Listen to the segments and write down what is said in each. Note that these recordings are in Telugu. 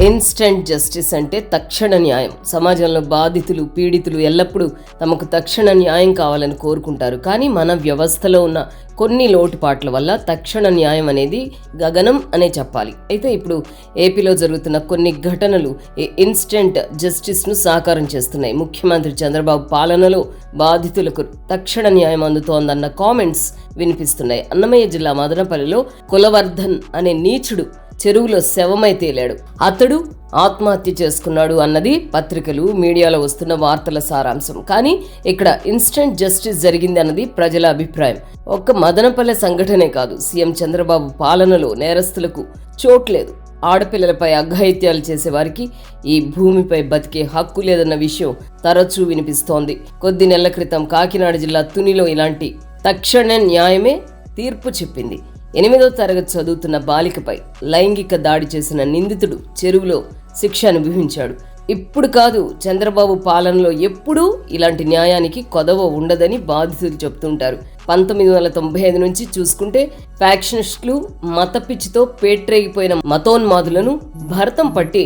ఇన్స్టెంట్ జస్టిస్ అంటే తక్షణ న్యాయం. సమాజంలో బాధితులు, పీడితులు ఎల్లప్పుడూ తమకు తక్షణ న్యాయం కావాలని కోరుకుంటారు. కానీ మన వ్యవస్థలో ఉన్న కొన్ని లోటుపాట్ల వల్ల తక్షణ న్యాయం అనేది గగనం అనే చెప్పాలి. అయితే ఇప్పుడు ఏపీలో జరుగుతున్న కొన్ని ఘటనలు ఈ ఇన్స్టెంట్ జస్టిస్ను సాకారం చేస్తున్నాయి. ముఖ్యమంత్రి చంద్రబాబు పాలనలో బాధితులకు తక్షణ న్యాయం అందుతోందన్న కామెంట్స్ వినిపిస్తున్నాయి. అన్నమయ్య జిల్లా మదనపల్లిలో కులవర్ధన్ అనే నీచుడు చెరువులో శవమై తేలాడు. అతడు ఆత్మహత్య చేసుకున్నాడు అన్నది పత్రికలు, మీడియాలో వస్తున్న వార్తల సారాంశం. కానీ ఇక్కడ ఇన్స్టెంట్ జస్టిస్ జరిగింది అన్నది ప్రజల అభిప్రాయం. ఒక్క మదనపల్లె సంఘటనే కాదు, సీఎం చంద్రబాబు పాలనలో నేరస్తులకు చోట్లేదు. ఆడపిల్లలపై అఘాయిత్యాలు చేసేవారికి ఈ భూమిపై బతికే హక్కు లేదన్న విషయం తరచూ వినిపిస్తోంది. కొద్ది నెలల క్రితం కాకినాడ జిల్లా తునిలో ఇలాంటి తక్షణ న్యాయమే తీర్పు చెప్పింది. 8వ తరగతి చదువుతున్న బాలికపై లైంగిక దాడి చేసిన నిందితుడు చెరువులో శిక్ష అనుభవించాడు. ఇప్పుడు కాదు, చంద్రబాబు పాలనలో ఎప్పుడూ ఇలాంటి న్యాయానికి కొదవ ఉండదని బాధితులు చెప్తుంటారు. 1995 నుంచి చూసుకుంటే ఫ్యాక్షనిస్టులు, మత పిచ్చితో పేట్రేగిపోయిన మతోన్మాదులను భరతం పట్టి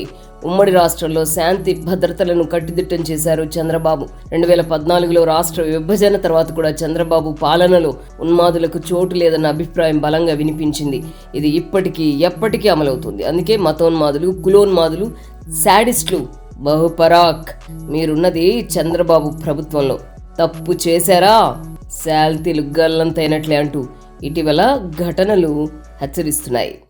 ఉమ్మడి రాష్ట్రంలో శాంతి భద్రతలను కట్టుదిట్టం చేశారు చంద్రబాబు. 2014లో రాష్ట్ర విభజన తర్వాత కూడా చంద్రబాబు పాలనలో ఉన్మాదులకు చోటు లేదన్న అభిప్రాయం బలంగా వినిపించింది. ఇది ఇప్పటికీ ఎప్పటికీ అమలవుతుంది. అందుకే మతోన్మాదులు, కులోన్మాదులు, శాడిస్టులు బహుపరాక్, మీరున్నది చంద్రబాబు ప్రభుత్వంలో. తప్పు చేశారా శాల్తీలు గల్లంతైనట్లే అంటూ ఇటీవల ఘటనలు హెచ్చరిస్తున్నాయి.